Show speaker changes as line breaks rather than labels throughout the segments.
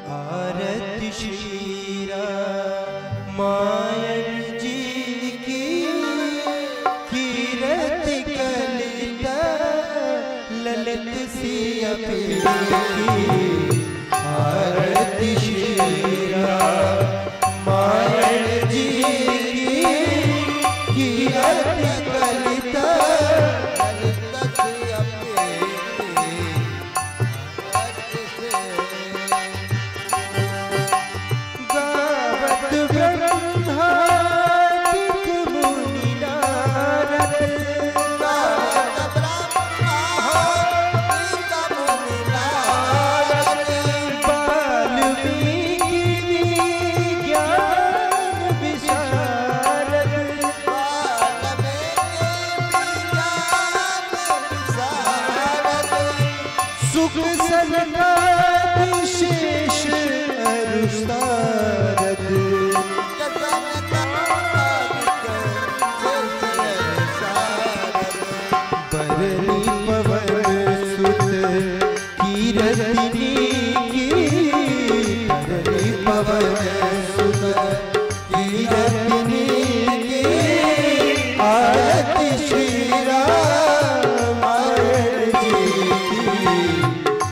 आरती श्री रामायण जी की, कीरति कलिता ललित सिया की। आरती श्री रामायण जी की, कीरति कलिता ललित सिया सुख सलना विशेष अरुस्तारद। बरनी पवन सुत कीरतिनी की, बरनी पवन सुत कीरतिनी की। आरती श्री रामायण जी की,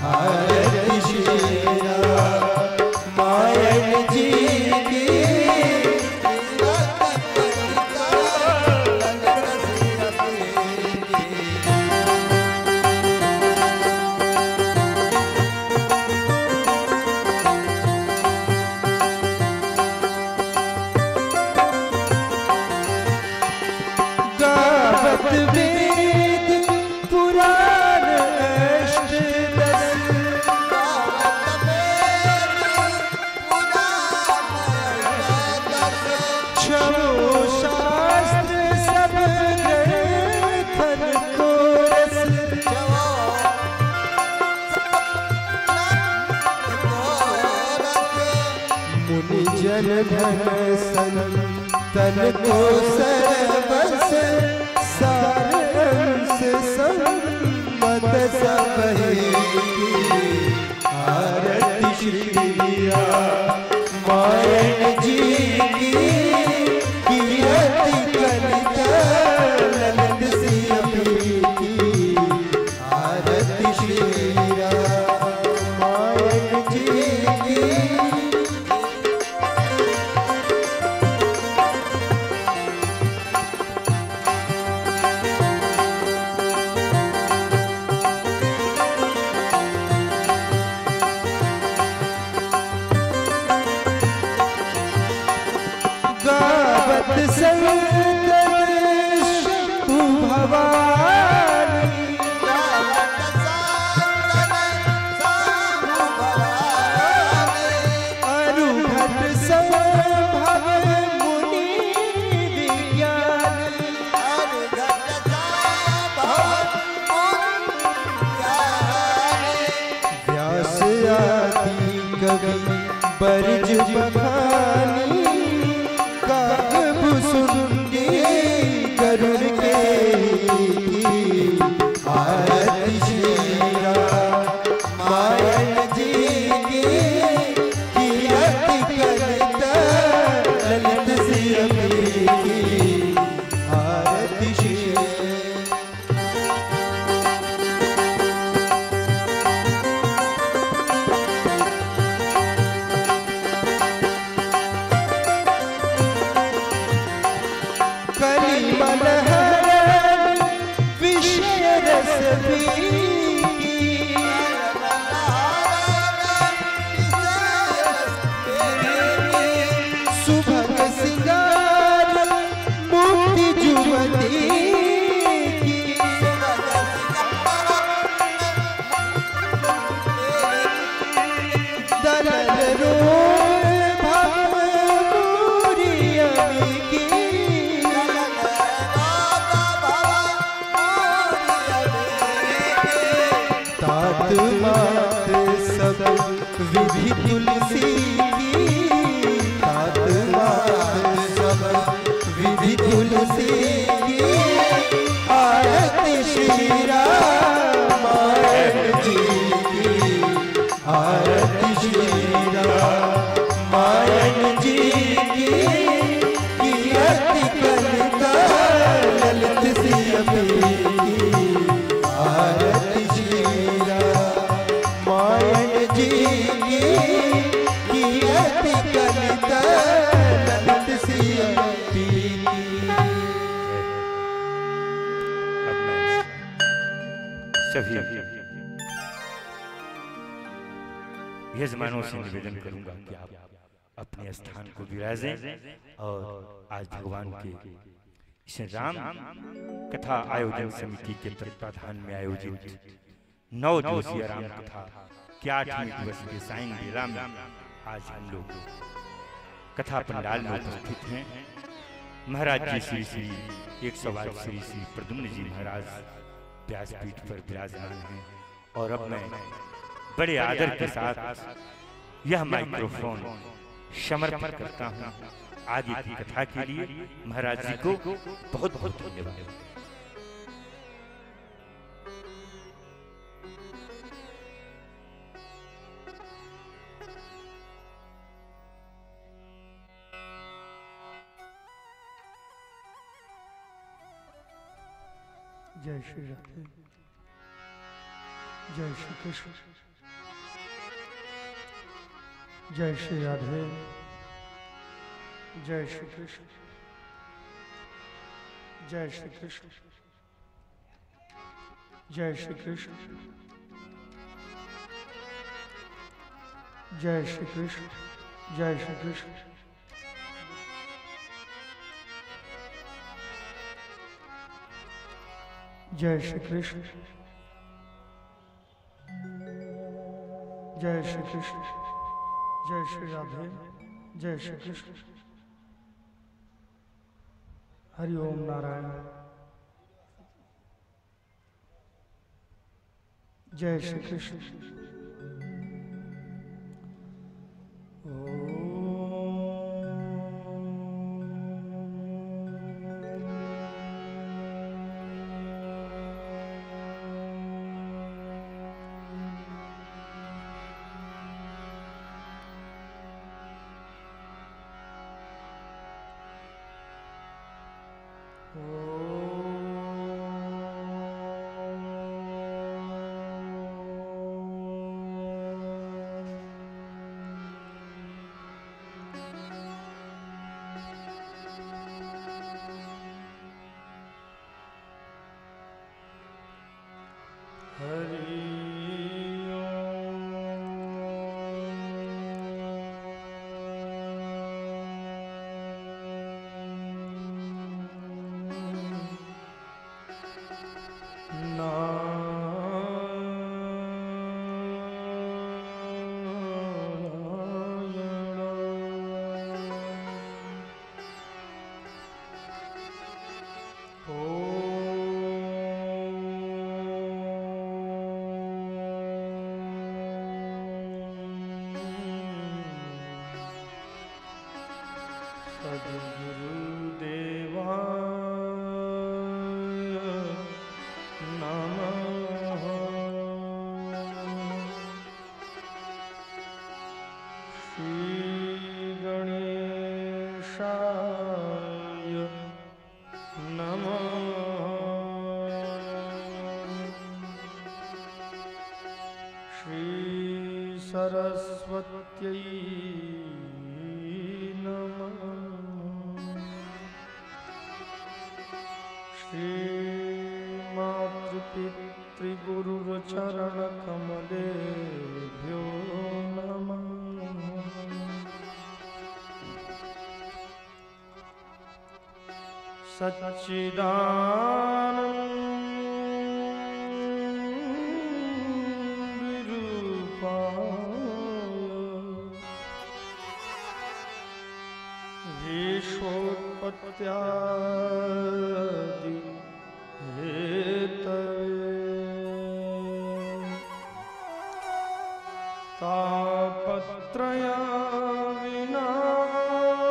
आरती श्री रामायण जी की। गावत वेद पुराण अष्टदश, छवो शास्त्र सब ग्रंथन को रस। मुनि जन धन संतन को सर्वस, सारंस सम्मत सबहि की। आरती श्री रामायण जी की, कीरति कलिता ललित सिया की। आरती श्री रामायण जी की। गावत संकर शंभु भवानी, अरुघट संभव मुनि विज्ञानी। व्यास आदि कवि बरज बखानी, काव्य सुनगे करुण के। आरती श्री रामायण जी की, कीरति कलिता ललित सिया की। आरती श्री कलिमलहर विषय रस पीकी, सुभग सिंगार मुक्ति जुमती की। दलल रोय भव मूरियमी की। तात मात सब विधि तुलसी की, तात मात सब विधि तुलसी की। आरती श्री रामायण जी की, आरती श्री राम।
यजमानों से निवेदन करूंगा कि आप अपने स्थान को विराजें और आज भगवान के श्री राम कथा आयोजन समिति के तत्वाधान में आयोजित 9 दिवसीय राम कथा के 8वें दिवस के सायं बेला में आज हम लोग कथा पंडाल में उपस्थित हैं। महाराज जी श्री श्री 108 श्री श्री प्रद्युम्न जी महाराज व्यासपीठ पर विराजमान हैं और अब मैं बड़े आदर के साथ यह माइक्रोफोन समर्पित करता हूँ आगे की कथा के लिए। महाराज जी को बहुत बहुत धन्यवाद।
जय श्री राधे, जय श्री कृष्ण, जय श्री राधे, जय श्री कृष्ण, जय श्री कृष्ण, जय श्री कृष्ण, जय श्री कृष्ण, जय श्री कृष्ण, जय श्री कृष्ण, जय श्री कृष्ण, जय श्री राधे, जय श्री कृष्ण। हरि ओम नारायण। जय श्री कृष्ण। सरस्वत्यै नमः। श्रीमातृपितृगुरुचरणकमलेभ्यो नमः। सच्चिदानन्दरूपाय हेतवे तापत्रया विनाशाय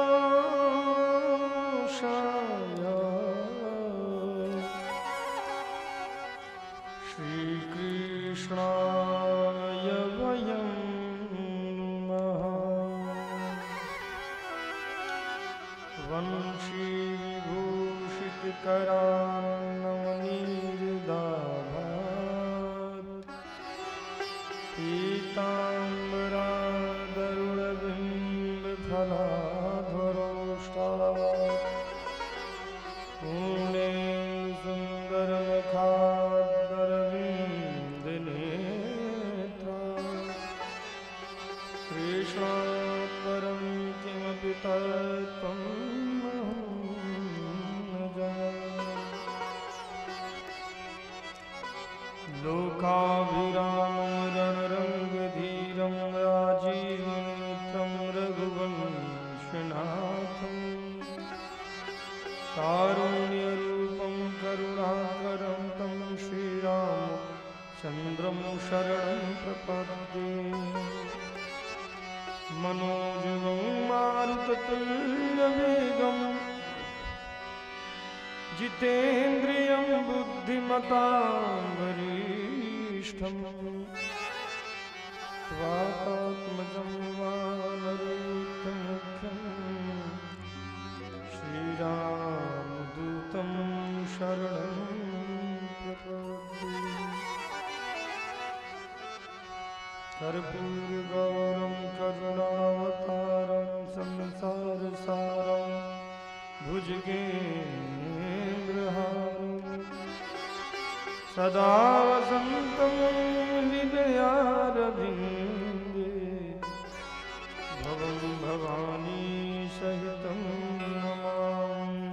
श्रीकृष्णाय वयं नमः। वंशी विभूषितकरान्नमनीर्दाभात् पीताम्बरादरुणबिम्बफलाधरोष्टात् पूर्णेन्दुसुन्दरमुखादरविन्दनेत्रात् तत्त्वं न जाने। लोकाभिरामं रणरङ्गधीरं राजीवनेत्रं रघुवंशनाथं कारुण्यरूपं करुणाकरं तं श्रीरामचन्द्रं शरणं प्रपद्ये। मनोजवं मारुततुल्यवेगं जितेन्द्रियं बुद्धिमतां वरिष्ठं वातात्मजं वानरोत्तमुख्यं श्रीरामदूतं शरणं प्रपद्ये। कर्पूरगौरं करुणावतारं संसारसारं भुजगेन्द्रहारं सदा वसन्तं हृदयारविन्दे भवं भवानी सहितं नमामि।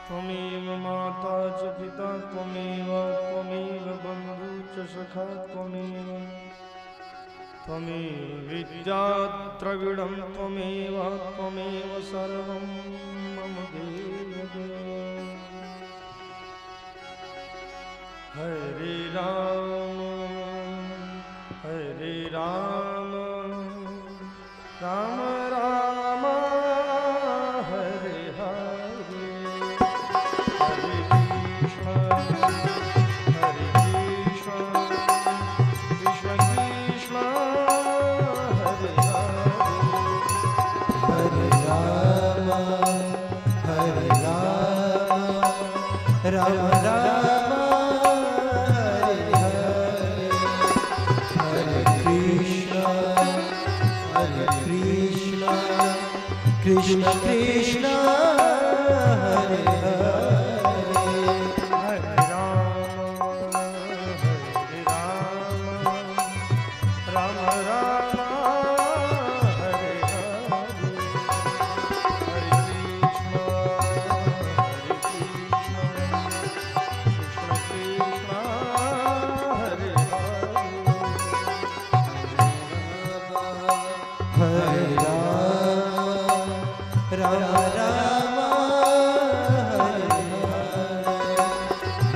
त्वमेव माता च पिता त्वमेव बन्धु च सखा त्वमेव विद्या द्रविडं त्वमेव सर्वं मम देव। हरे राम राम राम हरे हरे, हरे कृष्ण कृष्ण कृष्ण हरे हरे,
हरे राम राम राम हरे कृष्ण कृष्ण कृष्ण हरे हरे।
हरे राम राम राम हरे हरे,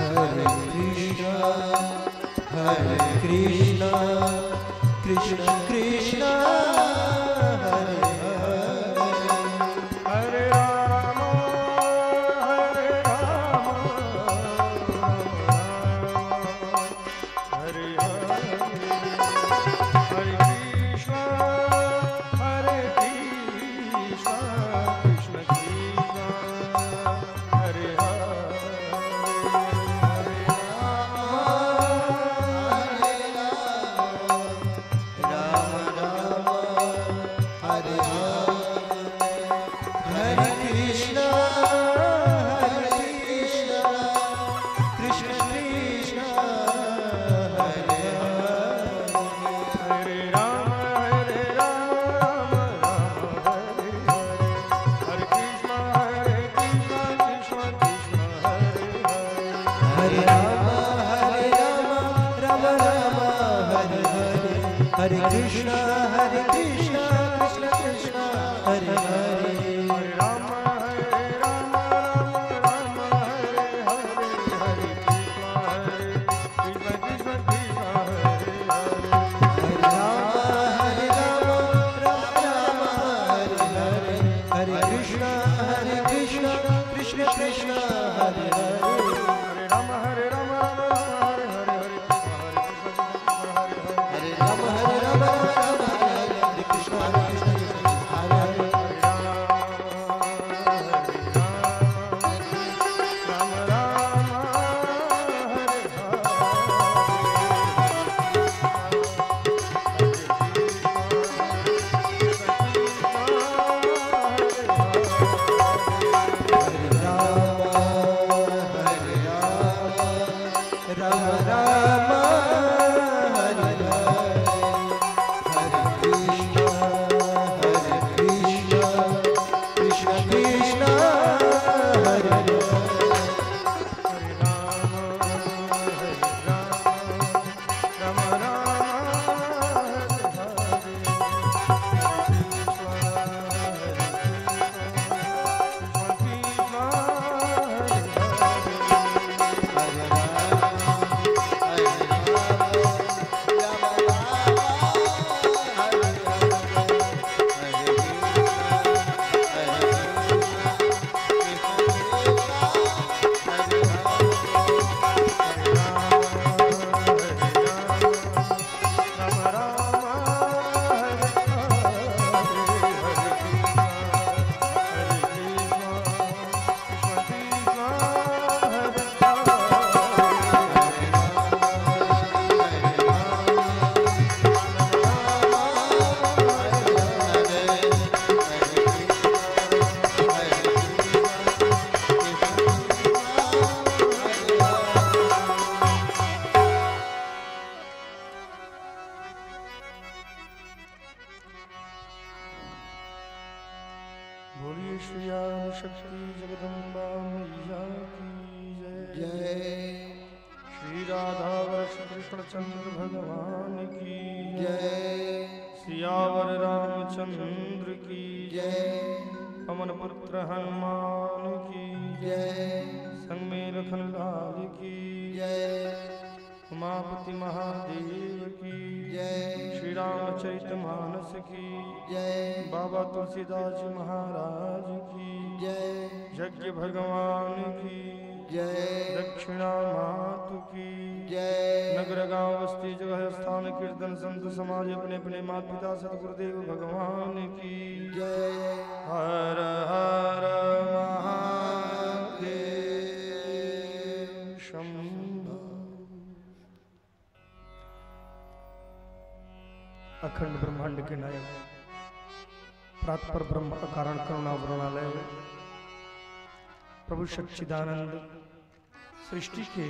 हरे कृष्ण कृष्ण कृष्ण हरे
हरे राम राम हरे हरे, हरे कृष्ण कृष्ण कृष्ण हरे हरे।
हरे राम हरे हरे हरे कृष्ण कृष्ण कृष्ण हरे
हरे कृष्ण कृष्ण कृष्ण हरे हरे।
हरे राम राम हरे हरे कृष्ण कृष्ण कृष्ण हरे
हरे राम राम राम हरे हरे, हरे कृष्ण कृष्ण कृष्ण हरे हरे।
हरे राम राम हरे हरे, हरे कृष्ण कृष्ण कृष्ण हरे हरे।
हरे राम हरे हरे, हरे कृष्ण कृष्ण कृष्ण हरे हरे।
हरे राम हरे
हरे राम हरे कृष्ण कृष्ण हरे हरे।
श्री शक्ति जगदम्बा मैया की जय।
जय
श्री राधा वर्ष कृष्ण चंद्र भगवान की
जय
सियावर रामचंद्र की
जय
पवन पुत्र हनुमान की
जय
संग में लखन लाल की
जय
उमापति महादेव की
जय
श्री रामचरितमानस की
जय
बाबा तुलसीदास जी महाराज की
जय
यज्ञ भगवान की
जय
दक्षिणा मातु की
जय
नगर गांव बस्ती जगह स्थान कीर्तन संत समाज अपने अपने माता पिता सतगुरुदेव भगवान की
जय
हर हर महादेव शंभो। अखंड ब्रह्मांड के नायक प्रातपर ब्रह्म अकारण करुणा वरुणालय प्रभु सच्चिदानंद सृष्टि के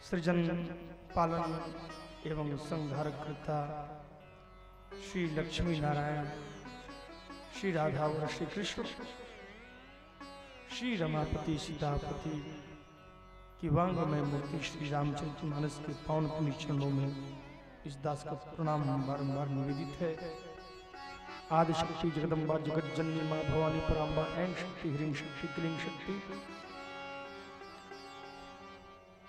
सृजन पालन एवं संहारक कर्ता श्री लक्ष्मी नारायण श्री राधा और श्री कृष्ण श्री रमापति सीतापति की वांग में मूर्ति श्री रामचरितमानस के पावन पुण्य चरणों में इस दास का प्रणाम बारंबार निवेदित है। आदि शक्ति जगदम्बा जगत जननी माँ भवानी पराम्बा ऐं शक्ति ह्रीं शक्ति क्लीं शक्ति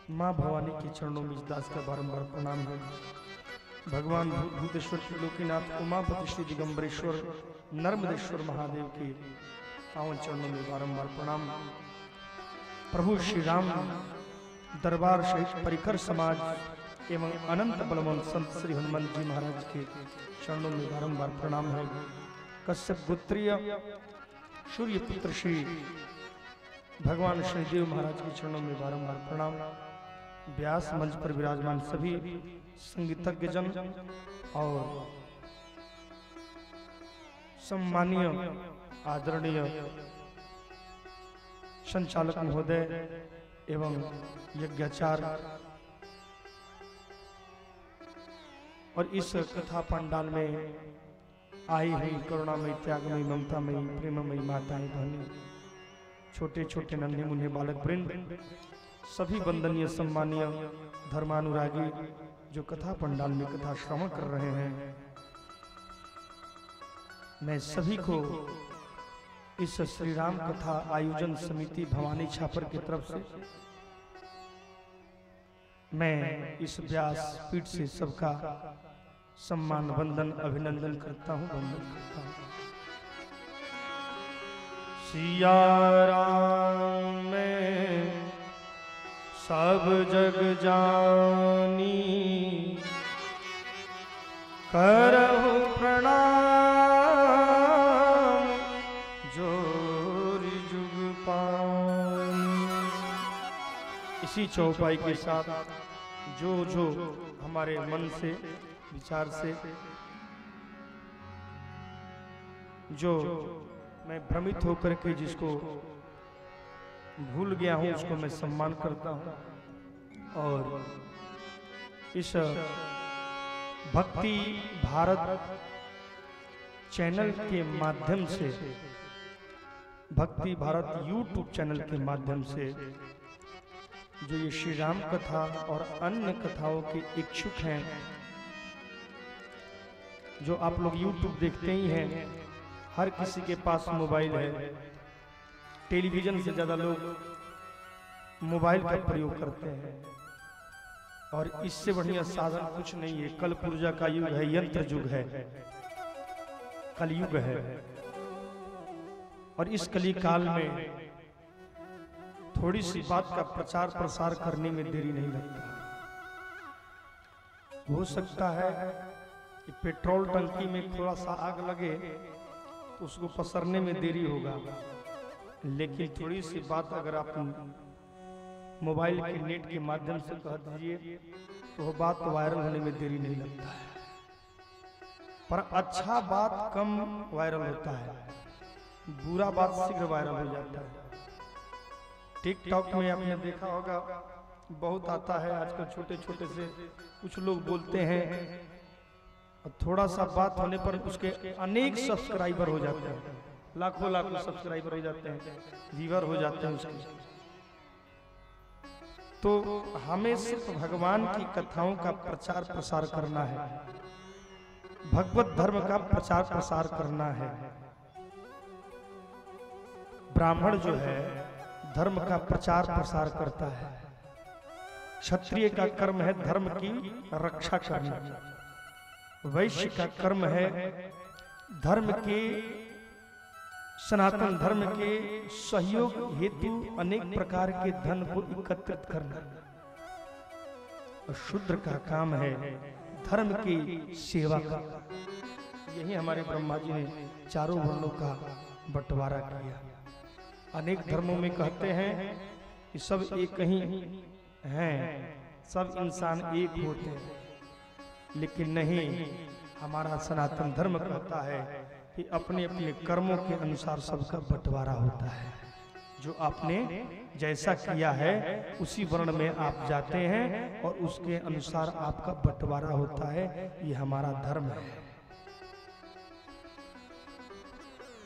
माँ भवानी के चरणों में इस दास का बारंबार प्रणाम है। भगवान भूतेश्वर त्रिलोकीनाथ उमापति श्री दिगंबरेश्वर नर्मदेश्वर महादेव के पावन चरणों में बारंबार प्रणाम। प्रभु श्री राम दरबार सहित परिकर समाज एवं अनंत बलवंत संत श्री हनुमान जी महाराज के चरणों में बारंबार प्रणाम है। कश्यप गोत्रीय सूर्य पुत्र श्री भगवान शनिदेव महाराज के चरणों में बारंबार प्रणाम। व्यास मंच पर विराजमान सभी संगीतज्ञ जन और सम्मानीय आदरणीय संचालक महोदय एवं यज्ञाचार्य और इस कथा पंडाल में आई हुई करुणामयी त्यागमयी ममतामयी प्रेममयी माताएं बहनें छोटे छोटे नन्हे मुन्ने बालक वृंद सभी वंदनीय सम्मानीय धर्मानुरागी जो कथा पंडाल में कथा श्रवण कर रहे हैं, मैं सभी को इस श्री राम कथा आयोजन समिति भवानी छापर की तरफ से मैं इस व्यास पीठ से सबका सम्मान वंदन अभिनंदन करता हूँ, वंदन करता हूँ। सिया राम में सब जग जानी करहु प्रणाम जोरि जुग पानी। इसी चौपाई के साथ जो हमारे मन से विचार से जो मैं भ्रमित होकर के जिसको भूल गया हूं उसको मैं सम्मान करता हूं और इस भक्ति भारत चैनल के माध्यम से भक्ति भारत यूट्यूब चैनल के माध्यम से जो ये श्री राम कथा और अन्य कथाओं के इच्छुक हैं, जो आप लोग यूट्यूब देखते ही हैं, हर किसी के पास मोबाइल है। टेलीविजन से ज्यादा लोग मोबाइल का प्रयोग करते हैं और इससे बढ़िया साधन कुछ नहीं है। कल पुर्जा का युग है, यंत्र युग है, कलयुग है और इस कली काल में थोड़ी सी बात का प्रचार प्रसार करने में देरी नहीं लगता। हो सकता है कि पेट्रोल टंकी में थोड़ा सा आग लगे तो उसको पसरने में देरी होगा, लेकिन थोड़ी सी बात अगर आप मोबाइल के नेट के माध्यम से कह दीजिए तो वो बात वायरल होने में देरी नहीं लगता है। पर अच्छा बात कम वायरल होता है, बुरा बात शीघ्र वायरल हो जाता है। टिकटॉक में आपने देखा होगा बहुत आता है आजकल, छोटे छोटे से कुछ लोग बोलते हैं और थोड़ा सा बात होने पर उसके अनेक सब्सक्राइबर हो जाते हैं। लाखों लाखों सब्सक्राइबर हो जाते हैं, व्यूअर हो जाते हैं उसके। तो हमें सिर्फ भगवान की कथाओं का प्रचार प्रसार करना है, भगवत धर्म का प्रचार प्रसार करना है। ब्राह्मण जो है धर्म का प्रचार प्रसार करता है, क्षत्रिय का कर्म है धर्म की रक्षा करना, वैश्य का कर्म है धर्म के सनातन धर्म के सहयोग हेतु अनेक प्रकार के धन को एकत्रित करना, और शूद्र का काम है धर्म की सेवा का। यही हमारे ब्रह्मा जी ने चारों वर्णों का बंटवारा किया। अनेक धर्मों में कहते हैं कि सब एक ही हैं, सब इंसान एक होते हैं, लेकिन नहीं, हमारा सनातन धर्म कहता है कि अपने अपने कर्मों के अनुसार सबका बंटवारा होता है। जो आपने जैसा किया है उसी वर्ण में आप जाते हैं और उसके अनुसार आपका बंटवारा होता है। ये हमारा धर्म है।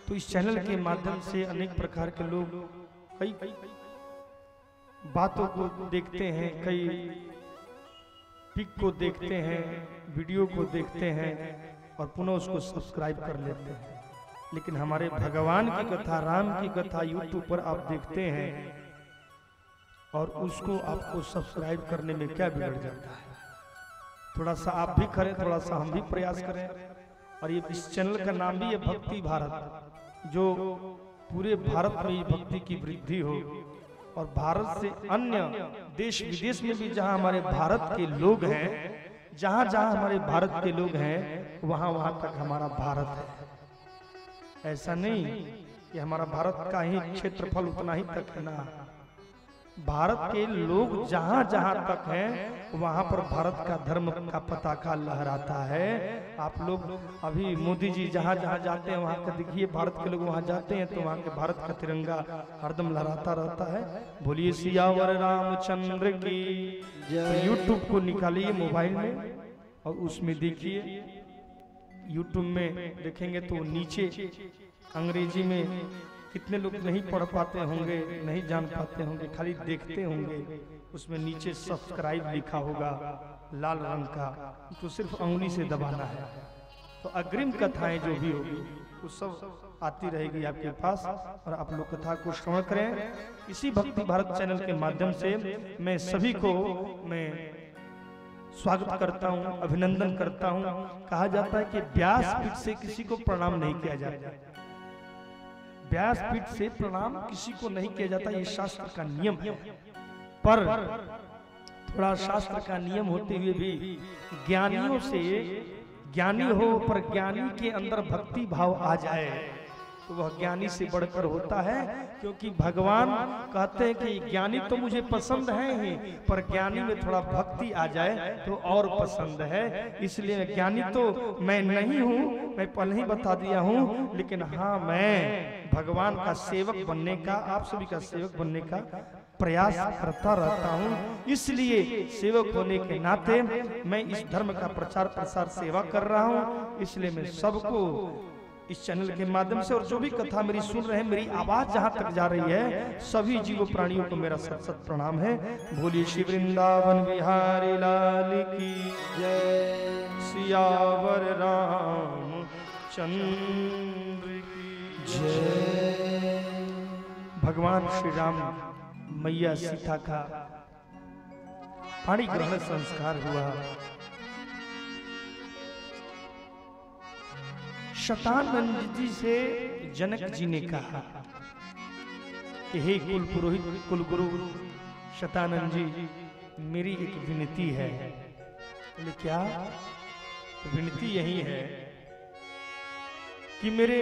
तो इस चैनल के माध्यम से अनेक प्रकार के लोग कई बातों को देखते हैं, कई पिक को देखते हैं, वीडियो को देखते हैं और पुनः उसको सब्सक्राइब कर लेते हैं। लेकिन हमारे भगवान की कथा, राम की कथा यूट्यूब पर आप देखते हैं और उसको आपको सब्सक्राइब करने में क्या बिगड़ जाता है? थोड़ा सा आप भी करें, थोड़ा सा हम भी प्रयास करें। और ये इस चैनल का नाम भी है भक्ति भारत, जो पूरे भारत में ये भक्ति की वृद्धि हो और भारत से अन्य देश विदेश में भी जहां हमारे भारत के लोग हैं, जहां जहां हमारे भारत के लोग हैं, वहां वहां तक हमारा भारत है। ऐसा नहीं कि हमारा भारत का ही क्षेत्रफल उतना ही तक है ना, भारत के लोग जहां जहां तक हैं वहां पर भारत का धर्म का पताका लहराता है। आप लोग अभी मोदी जी जहां जहां जाते हैं वहां का देखिए, भारत के लोग वहां जाते हैं तो वहां के भारत का तिरंगा हरदम लहराता रहता है। बोलिए सियावर रामचंद्र की। तो यूट्यूब को निकालिए मोबाइल में और उसमें देखिए। यूट्यूब में देखेंगे तो नीचे अंग्रेजी में कितने लोग नहीं पढ़ पाते होंगे, नहीं जान पाते होंगे, खाली देखते होंगे, उसमें नीचे सब्सक्राइब लिखा होगा लाल रंग का, तो सिर्फ उंगली से दबाना है। तो अग्रिम कथाएं जो भी होगी वो सब आती रहेगी आपके पास और आप लोग कथा को श्रवण करें। इसी भक्ति भारत चैनल के माध्यम से मैं सभी को मैं स्वागत करता हूं, अभिनंदन करता हूं। कहा जाता है कि व्यासपीठ से किसी को प्रणाम नहीं किया जाता, व्यासपीठ से प्रणाम किसी को नहीं किया जाता, ये शास्त्र का नियम है। पर थोड़ा शास्त्र का नियम होते हुए भी ज्ञानियों से, ज्ञानी हो पर ज्ञानी के अंदर भक्ति भाव आ जाए तो वह ज्ञानी से बढ़कर होता है। क्योंकि भगवान कहते हैं कि ज्ञानी तो मुझे पसंद है ही, पर ज्ञानी में थोड़ा भक्ति आ जाए तो और पसंद है। इसलिए ज्ञानी तो मैं नहीं हूँ, मैं पहले ही बता दिया हूँ, लेकिन हाँ मैं भगवान का सेवक बनने का, आप सभी का सेवक बनने का प्रयास करता रहता हूँ। इसलिए सेवक होने के नाते मैं इस धर्म का प्रचार प्रसार सेवा कर रहा हूँ। इसलिए मैं सबको इस चैनल के माध्यम से और जो भी कथा मेरी सुन रहे हैं, मेरी आवाज जहां तक जा रही है, सभी जीवों प्राणियों को मेरा सत सत प्रणाम है। बोलिए श्री वृंदावन बिहारी लाल की जय, सियावर राम चंद्र की जय। भगवान श्री राम मैया सीता का पाणी ग्रहण संस्कार हुआ। शतानंद जी से जनक जी ने कहा कि हे कुल पुरोहित, कुल गुरु शतानंद जी, मेरी एक विनती है। बोले क्या? विनती यही है कि मेरे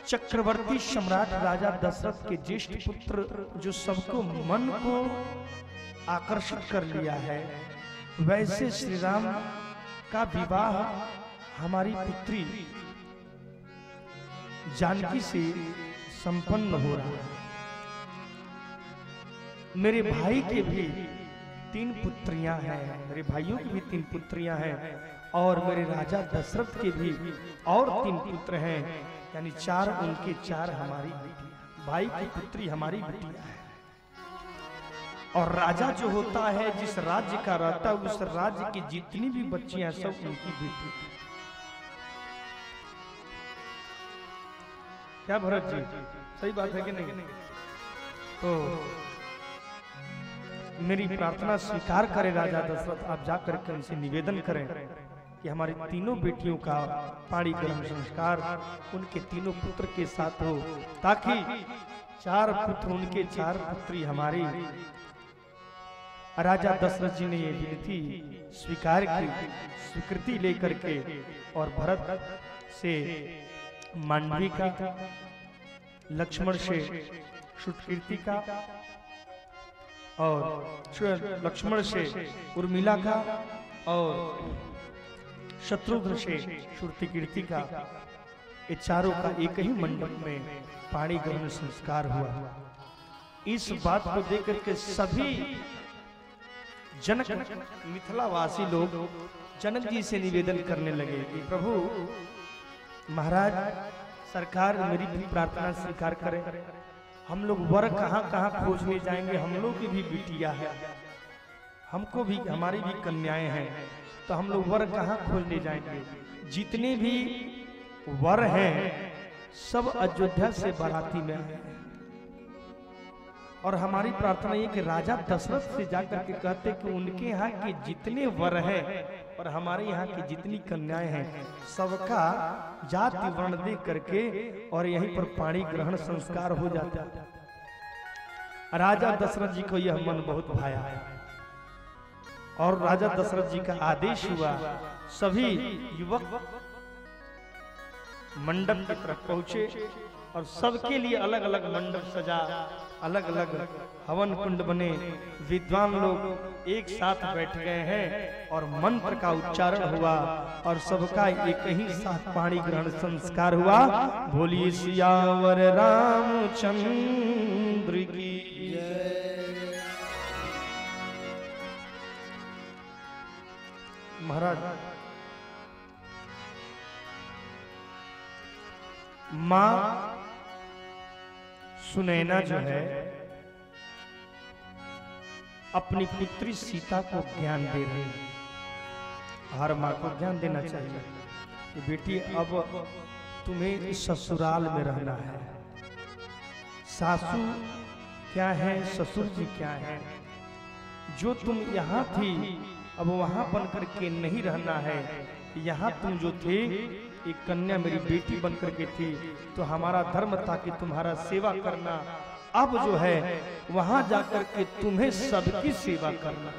चक्रवर्ती सम्राट राजा दशरथ के ज्येष्ठ पुत्र जो सबको मन को आकर्षित कर लिया है, वैसे श्री राम का विवाह हमारी पुत्री जानकी से संपन्न हो रहा है। मेरे भाई के भी 3 पुत्रियां हैं, मेरे भाइयों की भी 3 पुत्रियां हैं और मेरे राजा दशरथ के भी और 3 पुत्र हैं। यानी 4 उनके 4 हमारी बेटियां, भाई की पुत्री हमारी बेटियां है। और राजा जो होता है, जिस राज्य का रहता है, उस राज्य की जितनी भी बच्चियां सब उनकी बेटी। क्या भरत जी, सही बात है कि नहीं? तो मेरी प्रार्थना स्वीकार करें राजा दशरथ, आप जाकर के उनसे निवेदन करें कि हमारी तीनों बेटियों का पाणी ग्रहण संस्कार उनके तीनों पुत्र के साथ हो, ताकि 4 पुत्र उनके 4 पुत्री हमारी। राजा दशरथ जी ने ये विनती स्वीकार की, स्वीकृति लेकर के, और भरत से मांडवी का, लक्ष्मण से शुटकीर्ति का, और लक्ष्मण से उर्मिला का, और शत्रुघ्न से श्रुतिकीर्ति का, ये चारों का एक ही मंडप में पाणी ग्रहण संस्कार हुआ। इस बात को देखकर के सभी जनक मिथिलावासी लोग जनक जी से निवेदन करने लगे कि प्रभु महाराज सरकार मेरी भी प्रार्थना स्वीकार करें, हम लोग वर कहाँ कहाँ खोजने जाएंगे, हम लोग की भी बिटिया है, हमको भी, हमारी भी कन्याएं हैं, तो हम लोग वर कहाँ खोजने जाएंगे। जितने भी वर हैं सब अयोध्या से बाराती में आए, और हमारी प्रार्थना ये कि राजा दशरथ से जाकर के कहते कि उनके यहाँ के जितने वर हैं और हमारे यहाँ की जितनी कन्याएं हैं सबका जाति वर्ण देख करके और यहीं पर पाणी ग्रहण संस्कार हो जाता। राजा दशरथ जी को यह मन बहुत भाया और राजा दशरथ जी का आदेश हुआ, सभी युवक मंडप की तरफ पहुंचे और सबके लिए अलग अलग मंडप सजा, अलग अलग हवन कुंड बने, विद्वान लोग एक साथ बैठ गए हैं और मंत्र का उच्चारण हुआ और सबका एक ही साथ पाणी ग्रहण संस्कार हुआ। बोलिए सियावर रामचंद्र की जय। महाराज मां सुनैना जो है अपनी पुत्री सीता को ज्ञान दे रही है। हर माँ को ज्ञान देना चाहिए कि बेटी अब तुम्हें ससुराल में रहना है, सासू क्या है ससुर जी क्या है, जो तुम यहाँ थी अब वहां बन करके नहीं रहना है। यहाँ तुम जो थे एक कन्या मेरी बेटी बन करके थी तो हमारा धर्म था कि तुम्हारा सेवा करना, अब जो है वहां जाकर के तुम्हें सबकी सेवा करना।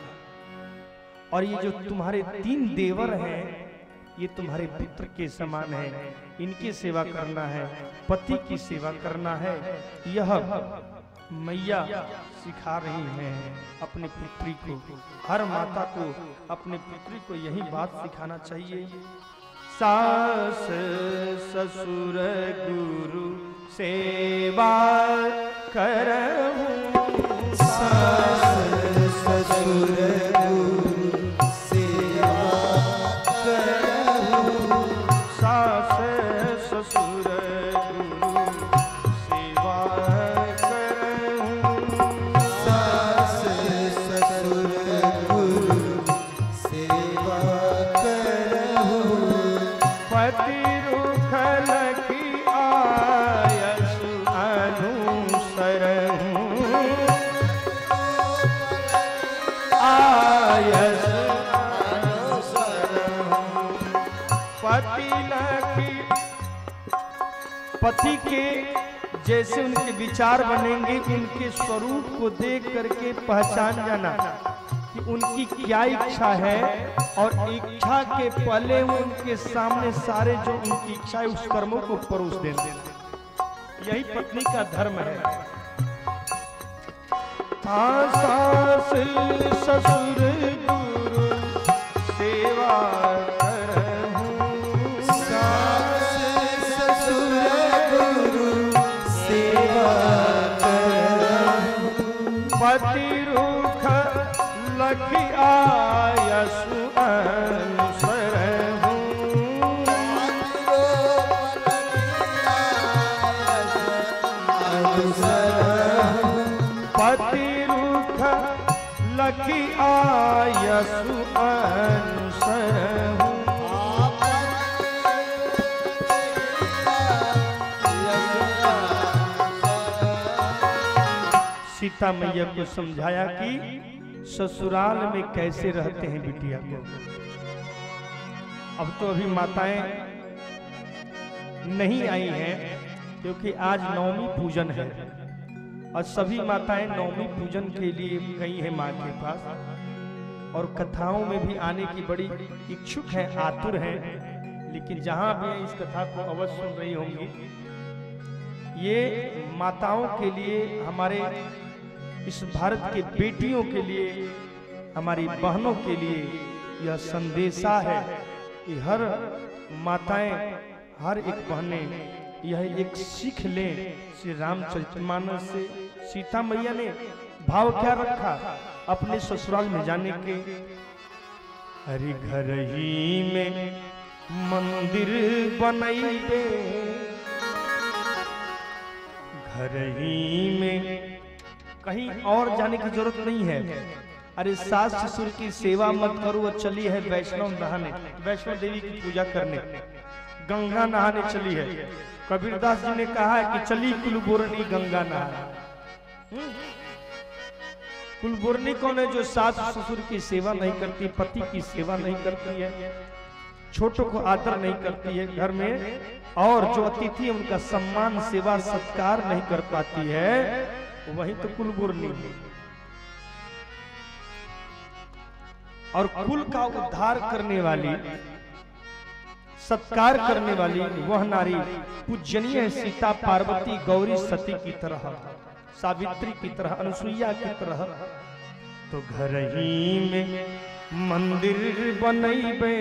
और ये जो तुम्हारे 3 देवर हैं ये तुम्हारे पुत्र के समान है, इनकी सेवा करना है, पति की सेवा करना है। यह मैया सिखा रही हैं अपनी पुत्री को। हर माता को अपने पुत्री को यही बात सिखाना चाहिए। सास ससुर गुरु सेवा करहूं,
सास ससुर गुरु सेवा करहूं,
सास ससुर गुरु सेवा करहूं,
सास ससुर गुरु सेवा करहूं,
पति रुख लखी आयसु अनुसरहूं, आयसु अनुसरहूं, पति लखी, पति के जैसे उनके विचार बनेंगे उनके स्वरूप को देख करके पहचान जाना कि उनकी क्या इच्छा है, और इच्छा के पहले उनके सामने सारे जो उनकी इच्छा है उस कर्मों को परोस देना। यही पत्नी का धर्म है। सास ससुर गुरु सेवा करहूं,
सास ससुर गुरु सेवा करहूं,
पति रुख लखी आयसु अनुसरहूं, यशु अनुसरहु। सीता मैया को समझाया कि ससुराल में कैसे रहते हैं बिटिया को। अब तो अभी माताएं नहीं आई हैं क्योंकि आज नवमी पूजन है और सभी माताएं नवमी पूजन के लिए गई हैं माँ के पास और कथाओं में भी आने की बड़ी इच्छुक है, आतुर है। लेकिन जहां भी इस कथा को अवश्य सुन रही होंगी, ये माताओं के लिए, हमारे इस भारत के बेटियों के लिए, हमारी बहनों के लिए यह संदेशा है कि हर माताएं, हर एक बहनें यह एक सीख लें श्री रामचरितमानस से। सीता मैया ने भाव क्या रखा अपने ससुराल में जाने के? हरि घर ही में मंदिर बनैबे, घर ही में, कहीं और जाने की जरूरत नहीं है। अरे सास ससुर की सेवा मत करो, वो चली है वैष्णव नहाने, वैष्णो देवी की पूजा करने, गंगा नहाने चली है। कबीरदास जी ने कहा है कि चली कुलबुरनी गंगा नहाने। कुलबुरनी कौन है? जो सास ससुर की सेवा नहीं करती, पति की सेवा नहीं करती है, छोटों को आदर नहीं करती है घर में, और जो अतिथि उनका सम्मान, सेवा, सत्कार नहीं कर पाती है, वही तो कुलबुरनी है। और कुल का उद्धार करने वाली, सत्कार करने वाली वह नारी पूजनीय सीता, पार्वती, गौरी, सती की तरह, सावित्री की तरह, अनुसुईया की तरह। तो घर ही में मंदिर बनैबे,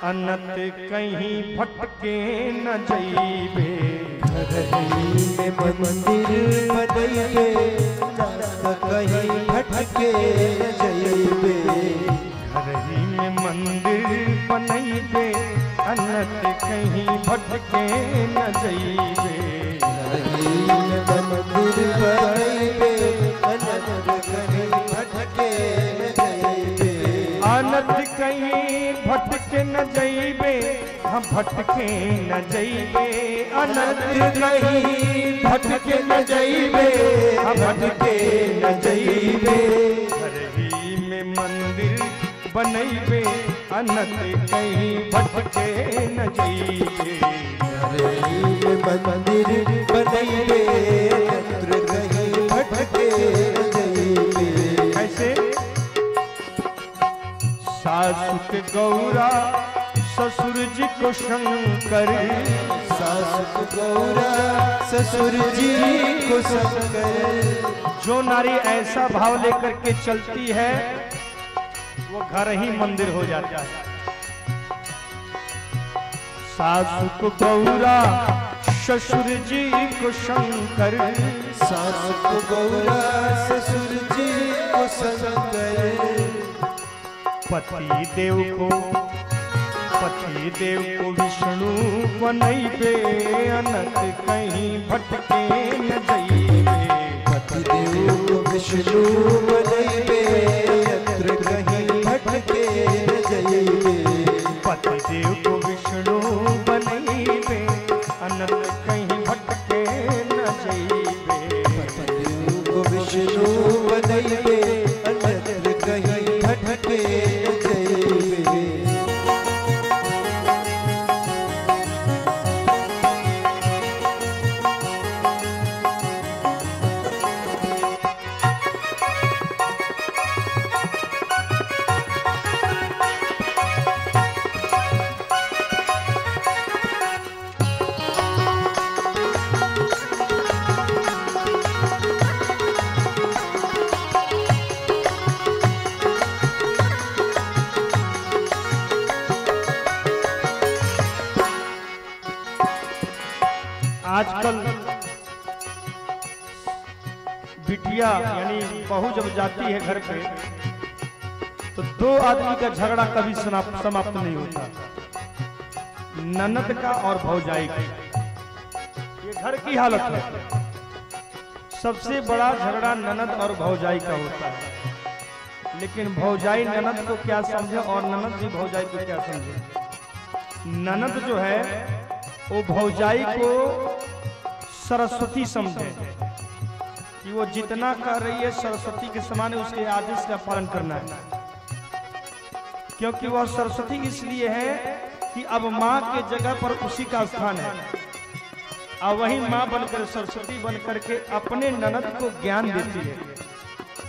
अनत कहीं भटके न जइबे।
घर ही में मंदिर बनैबे, अनत कहीं भटके न जइबे।
घर ही में मंदिर बनैबे, अनत कहीं भटके न जइबे।
घर ही में मंदिर बनैबे, अनत कहीं भटके न जइबे।
अनत कहीं भटके न जइबे, हम भटके न जइबे। अनत
कहीं भटके न जइबे, हम भटके न जइबे।
घर ही में मंदिर बनैबे, अनत कहीं भटके न जइबे।
घर ही में मंदिर बनैबे, अनत कहीं भटके न जइबे।
कैसे? सासु के गौरा, ससुर जी को शंकर।
सासु को गौरा, ससुर जी को शंकर।
जो नारी ऐसा भाव लेकर के चलती है वो घर ही मंदिर हो जाता है। सासु को गौरा, ससुर जी को शंकर।
सासु को गौरा, ससुर जी को शंकर।
पति देव को विष्णु बनैबे, अनत कहीं भटके न जइबे।
पति देव को विष्णु बनैबे, अत्र कहीं भटके न जइबे।
पति देव को विष्णु बनैबे, अनत कहीं भटके न जइबे।
पति देव को विष्णु बनैबे, अत्र कहीं भटके न जइबे।
आजकल बिटिया यानी बहू जब जाती है घर पे तो दो आदमी का झगड़ा कभी समाप्त नहीं होता, ननद का और भौजाई का। ये घर की हालत है। सबसे बड़ा झगड़ा ननद और भौजाई का होता है। लेकिन भौजाई ननद को क्या समझे और ननद भी भौजाई को क्या समझे। ननद जो है वो भौजाई को सरस्वती समझे कि वो जितना कर रही है सरस्वती के समान है, उसके आदेश का पालन करना है। क्योंकि वह सरस्वती इसलिए है कि अब माँ के जगह पर उसी का स्थान है, और वही माँ बनकर सरस्वती बनकर के अपने ननद को ज्ञान देती है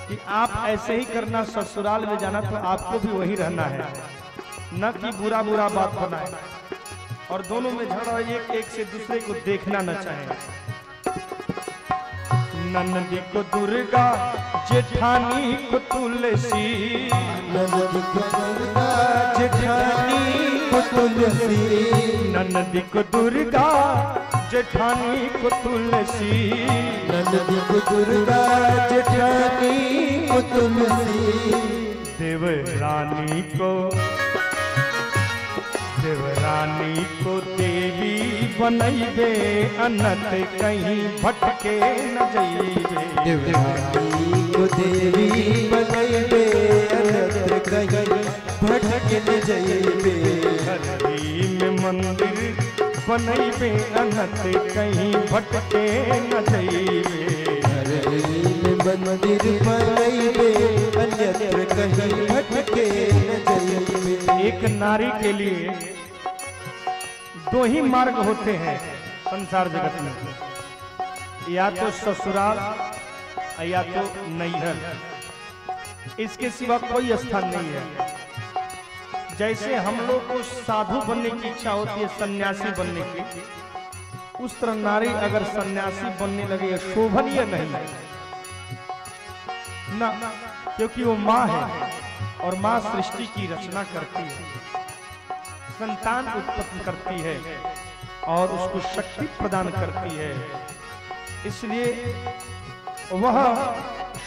कि आप ऐसे ही करना, ससुराल में जाना तो आपको भी वही रहना है, न कि बुरा बुरा बात बनाए और दोनों में झगड़ा एक एक से दूसरे को देखना न चाहे। नंदी को दुर्गा जेठानी को तुलसी,
नंदी को दुर्गा जेठानी को तुलसी,
नंदी को दुर्गा जेठानी को तुलसी,
नंदी को दुर्गा जेठानी को तुलसी,
देवरानी को देवी बनैबे, अनत कहीं भटके न जइबे।
देवरानी को देवी बनैबे, अनत कहीं भटके न जइबे।
हरही में मंदिर बनैबे, अनत कहीं भटके न जइबे।
हरही में मंदिर बनैबे, अन्यत्र कहीं भटके न जइबे।
एक नारी के लिए दो ही मार्ग होते हैं संसार जगत में, या तो ससुराल या तो नैहर, इसके सिवा कोई स्थान नहीं है। जैसे हम लोग को साधु बनने की इच्छा होती है, सन्यासी बनने की, उस तरह नारी अगर सन्यासी बनने लगे शोभनीय नहीं है ना, क्योंकि वो माँ है और माँ सृष्टि की रचना करती है, संतान उत्पन्न करती है और उसको शक्ति प्रदान करती है, इसलिए वह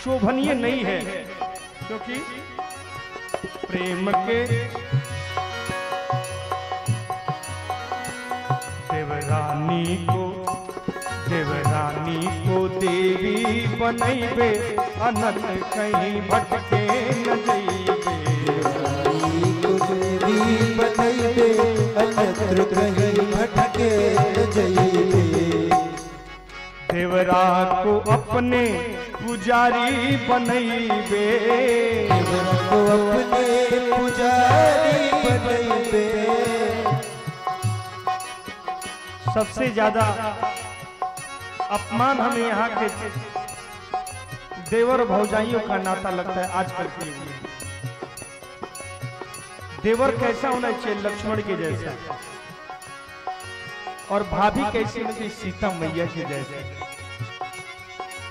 शोभनीय नहीं है। क्योंकि प्रेम के देवरानी को देवी बनैबे, अनत कहीं भटके न जइबे।
देवी बनैबे, अन्यत्र कहीं भटके न जइबे।
देवरा को अपने पुजारी बनैबे,
देवरा को अपने पुजारी बनैबे।
सबसे ज्यादा अपमान हमें यहाँ के देवर भौजाइयों का नाता लगता है आजकल के युग में। देवर कैसा होना चाहिए? लक्ष्मण के जैसा, और भाभी कैसी होती? सीता मैया के जैसे।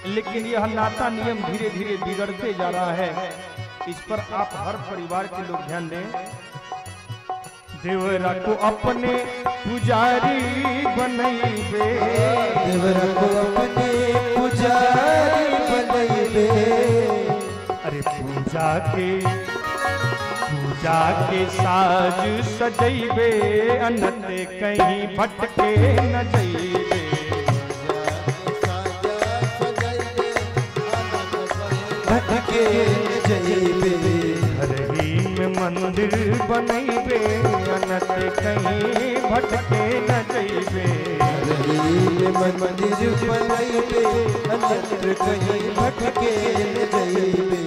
लेकिन यह नाता नियम धीरे धीरे बिगड़ते जा रहा है, इस पर आप हर परिवार के लोग ध्यान दें। देवरा को अपने पुजारी बनैबे,
देवरा को अपने पुजारी बनैबे।
अरे पूजा के साज सजैबे, अनत कहीं भटके न जइबे।
भटके न जइबे।
हरही में मंदिर बनैबे, अनत कहीं भटके न जइबे।
हरही में मंदिर बनैबे, अन्यत्र कहीं भटके न जइबे।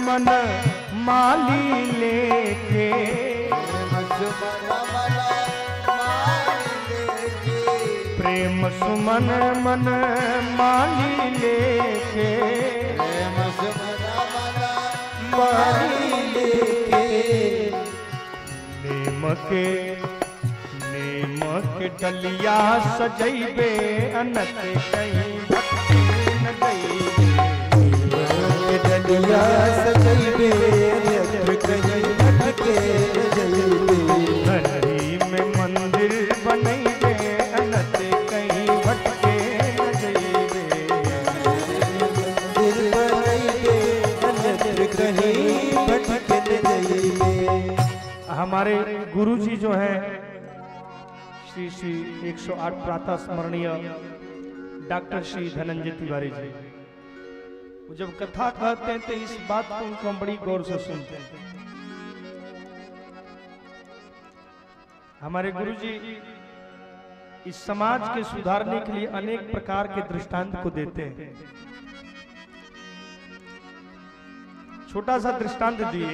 मन माली लेके, प्रेम सुमन मन माली लेके,
माली लेके
नेम के डलिया सजैबे अनत कहीं भटकी न जइबे।
डलिया सजैबे अन्यत्र कहीं भटके न जइबे।
घरही में मंदिर बनैबे अनत कहीं भटके न जइबे।
मंदिर बनैबे अन्यत्र कहीं भटके न जइबे।
हमारे गुरुजी जो हैं श्री श्री 108 प्रातः स्मरणीय डॉक्टर श्री धनंजय तिवारी जी, वो जब कथा कहते हैं तो इस बात को उनको हम बड़ी गौर से सुनते हैं। हमारे गुरुजी इस समाज के सुधारने के लिए अनेक प्रकार के दृष्टांत को देते हैं। छोटा सा दृष्टांत दिए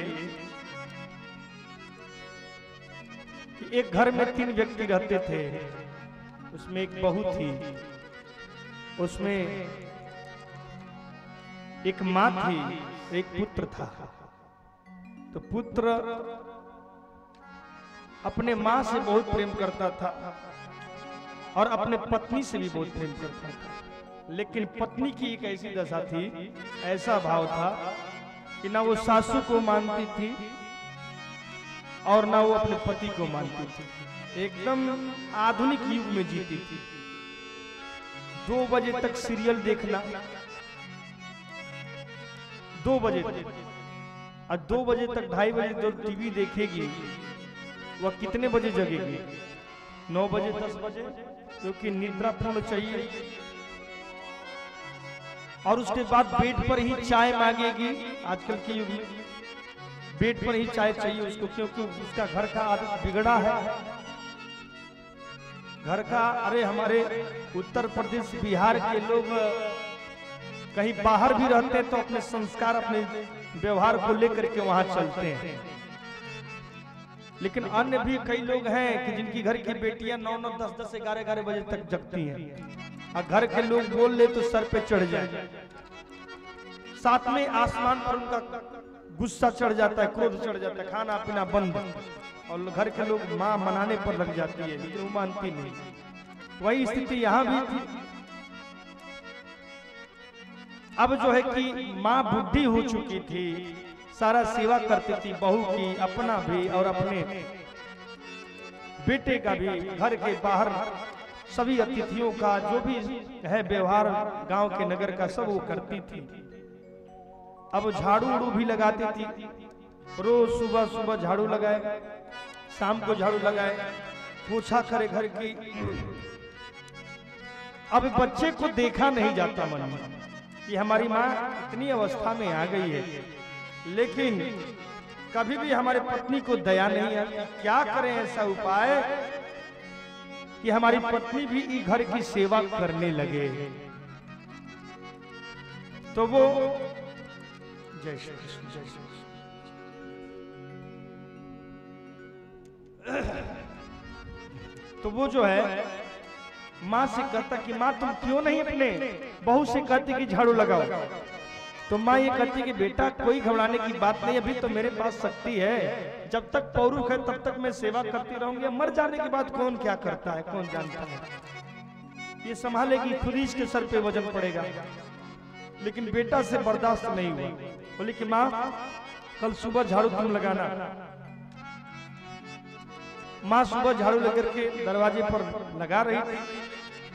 कि एक घर में 3 व्यक्ति रहते थे, उसमें एक बहू थी, उसमें एक माँ थी, एक पुत्र था। तो पुत्र अपने माँ से बहुत प्रेम करता था और अपने पत्नी से भी बहुत प्रेम करता था, लेकिन पत्नी की एक ऐसी दशा थी, ऐसा भाव था कि ना वो सासू को मानती थी और ना वो अपने पति को मानती थी। एकदम आधुनिक युग में जीती थी। 2 बजे तक सीरियल देखना, 2 बजे तक, और 2 बजे तक 2:30 बजे जो टीवी देखेगी वह कितने बजे जगेगी? 9 बजे 10 बजे, क्योंकि निद्रा पूर्ण चाहिए। और उसके बाद बेड पर ही चाय मांगेगी। आजकल के युग में बेड पर ही चाय चाहिए उसको, क्योंकि उसका घर का आदत बिगड़ा है। घर का, अरे हमारे उत्तर प्रदेश बिहार के लोग कहीं बाहर भी रहते हैं तो अपने संस्कार, अपने व्यवहार को लेकर के वहां चलते हैं। लेकिन अन्य भी कई लोग हैं कि जिनकी घर की बेटियां 9-9, 10-10, 11-11 बजे तक जगती हैं, और घर के लोग बोल ले तो सर पे चढ़ जाए। साथ में आसमान पर उनका गुस्सा चढ़ जाता है, क्रोध चढ़ जाता है, खाना पीना बंद, और घर के लोग माँ मनाने पर लग जाती है, लेकिन वो मानती नहीं। वही स्थिति यहाँ भी थी। अब जो है कि माँ बुढ़ी हो चुकी थी, सारा सेवा करती थी बहू की, अपना भी और अपने बेटे का भी, घर के बाहर सभी अतिथियों का जो भी है व्यवहार गांव के नगर का सब वो करती थी। अब झाड़ू उड़ू भी लगाती थी, रोज सुबह सुबह झाड़ू लगाए, शाम को झाड़ू लगाए, पोछा करे घर की। अब बच्चे को देखा नहीं जाता मन में कि हमारी माँ इतनी अवस्था में आ गई है, लेकिन कभी भी हमारे पत्नी को दया नहीं आती। क्या करें ऐसा उपाय कि हमारी पत्नी भी घर की सेवा करने लगे। तो वो जय श्री कृष्ण, जय श्री कृष्ण। तो वो जो है माँ से कहता कि माँ तुम क्यों नहीं अपने बहू से कहती कि झाड़ू लगाओ। तो माँ ये कहती कि बेटा कोई घबराने की बात नहीं, अभी तो मेरे पास शक्ति है, जब तक पौरुष है तब तक मैं सेवा करती रहूंगी, मर जाने के बाद कौन क्या करता है कौन जानता है, ये संभालेगी, खुद ही इसके सर पे वजन पड़ेगा। लेकिन बेटा से बर्दाश्त नहीं हुआ, बोले कि माँ कल सुबह झाड़ू तुम लगाना। माँ सुबह झाड़ू लेकर के दरवाजे पर लगा रही थी,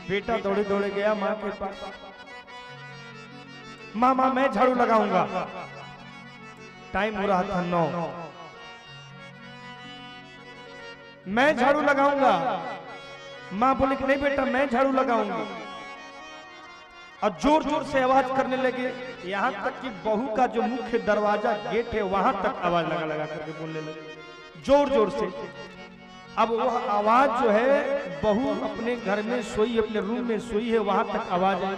बेटा दौड़े दौड़े गया माँ के पास, माँ माँ मैं झाड़ू लगाऊंगा। टाइम हो रहा था 9, मैं झाड़ू लगाऊंगा। माँ बोली कि नहीं बेटा मैं झाड़ू लगाऊंगी, और जोर जोर से आवाज करने लगे, यहाँ तक कि बहू का जो मुख्य दरवाजा गेट है वहां तक आवाज लगा लगा करके बोलने लगे जोर जोर से। अब वह आवाज जो है, बहू अपने घर में सोई, अपने रूम में सोई है, वहां तक आवाज आई,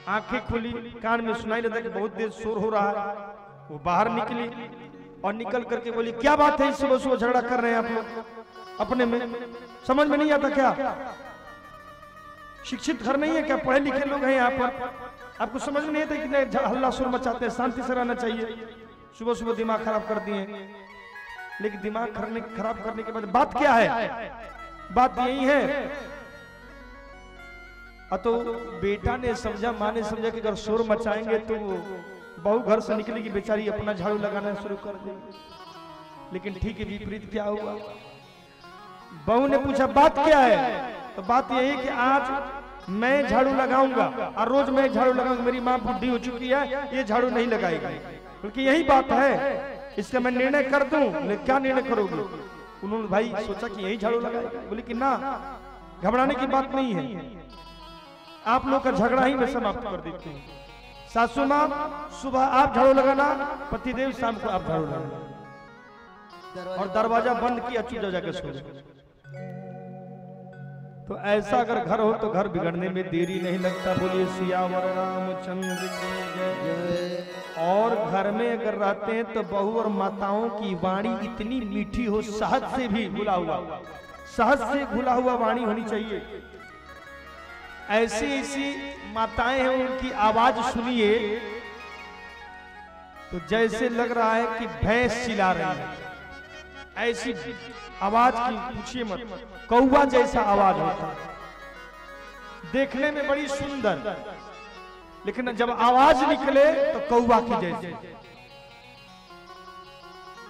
आंखें खुली, कान में सुनाई देता कि बहुत देर शोर हो रहा है। वो बाहर निकली और निकल करके बोली क्या बात है, सुबह सुबह झगड़ा कर रहे हैं आप लोग अपने में, समझ में नहीं आता क्या? शिक्षित घर नहीं है क्या? पढ़े लिखे लोग हैं यहाँ पर, आपको समझ में नहीं आता कि हल्ला शोर मचाते हैं? शांति से रहना चाहिए, सुबह सुबह दिमाग खराब कर दिए। लेकिन दिमाग खराब करने के बाद बात क्या है? बात यही है। तो बेटा ने समझा, माँ ने समझा कि अगर शोर मचाएंगे तो बहू घर से निकलेगी, बेचारी अपना झाड़ू लगाना शुरू कर देगी। लेकिन ठीक है, विपरीत क्या हुआ? बहू ने पूछा बात क्या है? तो बात यही कि आज मैं झाड़ू लगाऊंगा और रोज मैं झाड़ू लगाऊंगा। मेरी माँ बुढ़ी हो चुकी है, ये झाड़ू नहीं लगाएगी। क्योंकि यही बात है, इसका मैं निर्णय कर दूं। लेकिन क्या निर्णय करोगे? उन्होंने भाई सोचा कि यही झाड़ू लगाएगा। बोले कि ना, घबराने की बात नहीं है, आप लोग का झगड़ा ही मैं समाप्त कर देती हूँ। सासू माँ सुबह आप झाड़ू लगाना, पतिदेव शाम को आप झाड़ू लगाना, और दरवाजा बंद किया, चुप जाकर सो जाओ। तो ऐसा अगर घर हो तो घर बिगड़ने में देरी नहीं लगता। बोलिए सियावर रामचंद्र की जय। और घर में अगर रहते हैं तो बहू और माताओं की वाणी इतनी मीठी हो, शहद से भी घुला हुआ, शहद से घुला हुआ वाणी होनी चाहिए। ऐसी ऐसी माताएं हैं, उनकी आवाज सुनिए तो जैसे लग रहा है कि भैंस चिल्ला रही है। ऐसी आवाज की पूछिए मत, कौवा जैसा आवाज होता है, देखने में बड़ी सुंदर, लेकिन जब आवाज निकले तो कौवा की जैसे।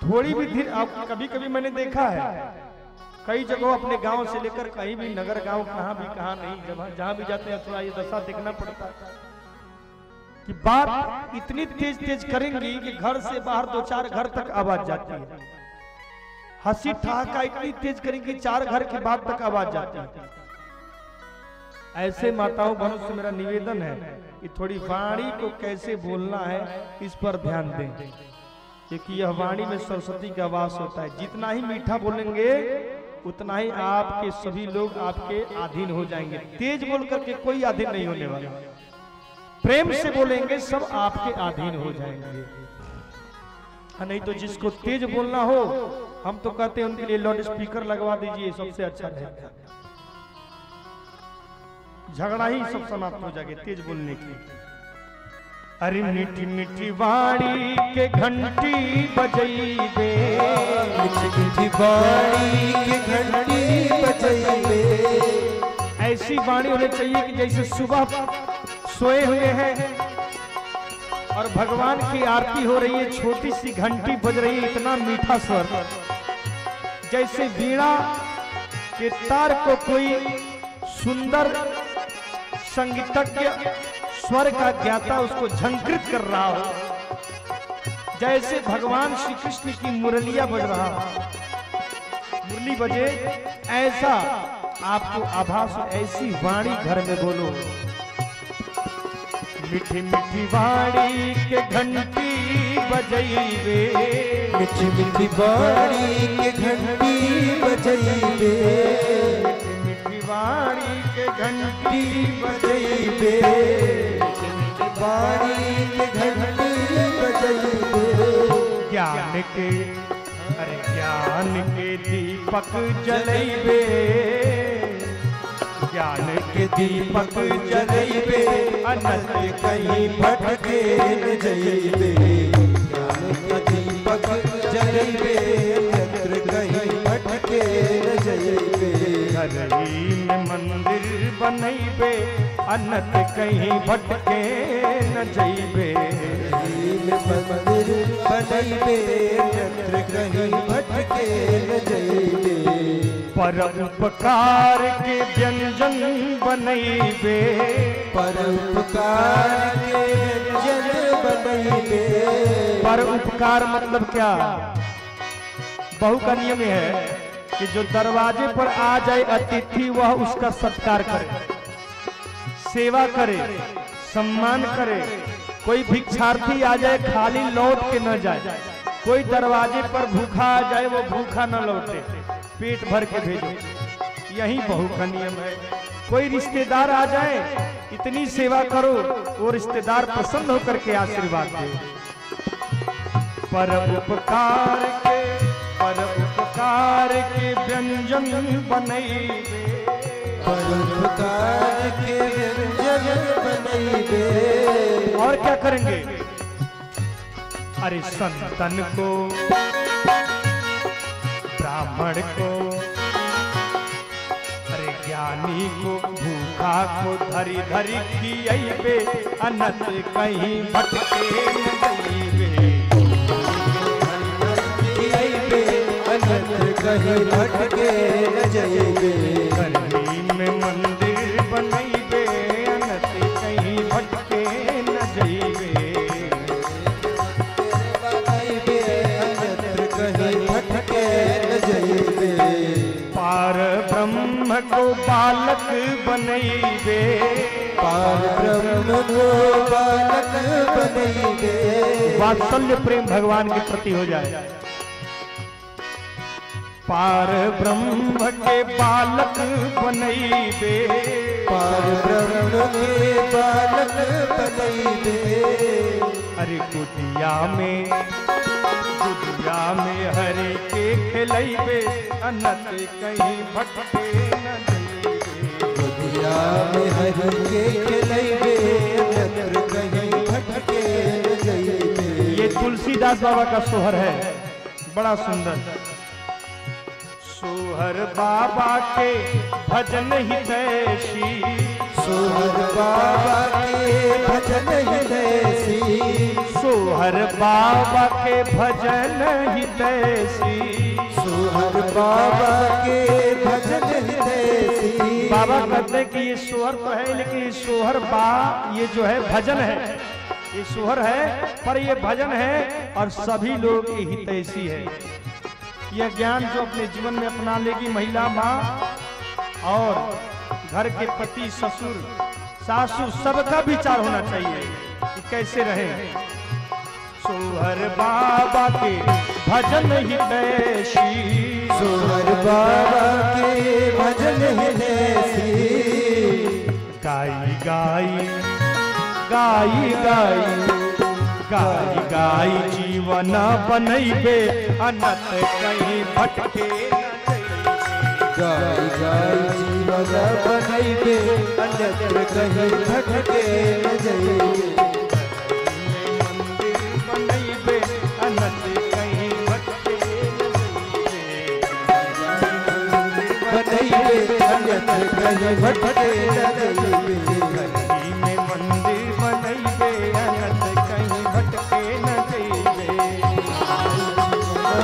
थोड़ी भी धीरे, कभी कभी मैंने देखा है कई जगह अपने गांव से लेकर कहीं भी, नगर गांव कहां भी, कहां नहीं, जहां भी जाते हैं थोड़ा ये दशा देखना पड़ता है कि बात इतनी तेज तेज करेंगी कि घर से बाहर 2-4 घर तक आवाज जाती है। हंसी ठहाका इतनी तेज करेंगी, 4 घर के बाद तक आवाज जाती है। ऐसे माताओं बहनों से मेरा निवेदन है कि थोड़ी वाणी को कैसे बोलना है इस पर ध्यान दें, क्योंकि यह वाणी में सरस्वती का वास होता है। जितना ही मीठा बोलेंगे उतना ही आपके सभी लोग आपके अधीन हो जाएंगे। तेज बोल करके कोई अधीन नहीं होने वाला, प्रेम से बोलेंगे सब आपके अधीन हो जाएंगे। नहीं तो जिसको तेज बोलना हो, हम तो कहते हैं उनके लिए लाउड स्पीकर लगवा दीजिए, सबसे अच्छा रहेगा। झगड़ा ही सब समाप्त हो जाएगा तेज बोलने की। अरे मीठी मीठी वाणी के घंटी बजइबे,
मीठी मीठी वाणी के घंटी बजइबे।
ऐसी वाणी होनी चाहिए कि जैसे सुबह सोए हुए हैं और भगवान की आरती हो रही है, छोटी सी घंटी बज रही है, इतना मीठा स्वर, जैसे वीणा के तार को कोई सुंदर संगीतज्ञ स्वर का ज्ञाता उसको झंकृत कर रहा हो, जैसे भगवान श्री कृष्ण की मुरलिया बज रहा हो, मुरली बजे, ऐसा आपको आभास, ऐसी वाणी घर में बोलो। मीठी मीठी वाणी के घंटी बजइबे,
मीठी मीठी वाणी के घंटी बजइबे,
मीठी मीठी वाणी के घंटी
बजइबे, वाणी के घंटी बजइबे।
ज्ञान के, अरे ज्ञान के दीपक जलइबे, ज्ञान के दीपक जलइबे,
अनंत कहीं भटके न जइबे। ज्ञान के दीपक जलइबे, यत्र कहीं भटके न जइबे।
घरही में मंदिर बनइबे, अनंत कहीं भटके न जइबे।
मंदिर बनइबे, यत्र कहीं भटके न जइबे।
पर उपकार के व्यंजन बनइबे,
पर उपकार के व्यंजन बनइबे।
पर उपकार मतलब क्या? बहू का नियम है कि जो दरवाजे पर आ जाए अतिथि, वह उसका सत्कार करे, सेवा करे, सम्मान करे। कोई भिक्षार्थी आ जाए खाली लौट के न जाए, कोई दरवाजे पर भूखा आ जाए वो भूखा न लौटे, पेट भर के भेजो। यही बहू का नियम है। कोई रिश्तेदार आ जाए, इतनी सेवा करो वो रिश्तेदार प्रसन्न होकर के आशीर्वाद दे। पर उपकार के व्यंजन बनइबे,
पर उपकार के व्यंजन बनइबे।
और क्या करेंगे? अरे संतन को ब्राह्मण को, अरे ज्ञानी को, भूखा को धरी धरी खियैबे, अनत कहीं भटके न जइबे।
खियैबे अनत कहीं भटके न जइबे।
गली में मंदिर बनैबे, अनत कहीं भटके न जइबे।
बनैबे अनत कहीं भटके न जइबे।
पार ब्रह्म को बालक बनैबे,
पार ब्रह्म को बालक बनैबे।
वात्सल्य प्रेम भगवान के प्रति हो जाए। पार ब्रह्म के बालक बनैबे,
पार ब्रह्म के बालक बनैबे।
अरे गुदिया में हरे के खिलैबे, अनत कहीं भटके न जइबे।
गुदिया में हरि के खिलैबे, अनत कहीं भटके न जइबे।
ये तुलसीदास बाबा का सोहर है, बड़ा सुंदर। सोहर बाबा के भजन हितैषी,
सोहर बाबा के भजन हितैषी।
सोहर बाबा के भजन हितैषी।
सोहर बाबा के भजन हितैषी।
बाबा कहते हैं कि ये सोहर तो है, लेकिन ये सोहर बा ये जो है भजन है, ये सोहर है पर ये भजन है और सभी लोग के हितैषी है। यह ज्ञान जो अपने जीवन में अपना लेगी महिला, माँ और घर के पति, ससुर, सासू, सबका विचार होना चाहिए कि कैसे रहे। सोहर बाबा के भजन हितैषी,
सोहर बाबा के भजन हितैषी।
गाई गाई गाई गाई गाई गाई जीवन बनैबे, अनत कहीं भटके न जइबे।
गाई गाई जीवन बनैबे, अनत कहीं भटके न जइबे।
मंदिर बनैबे, अनत कहीं भटके न जइबे।
बनैबे अनत कहीं भटके न जइबे।
गली में मंदिर बनैबे, अनत कहीं भटके न जइबे।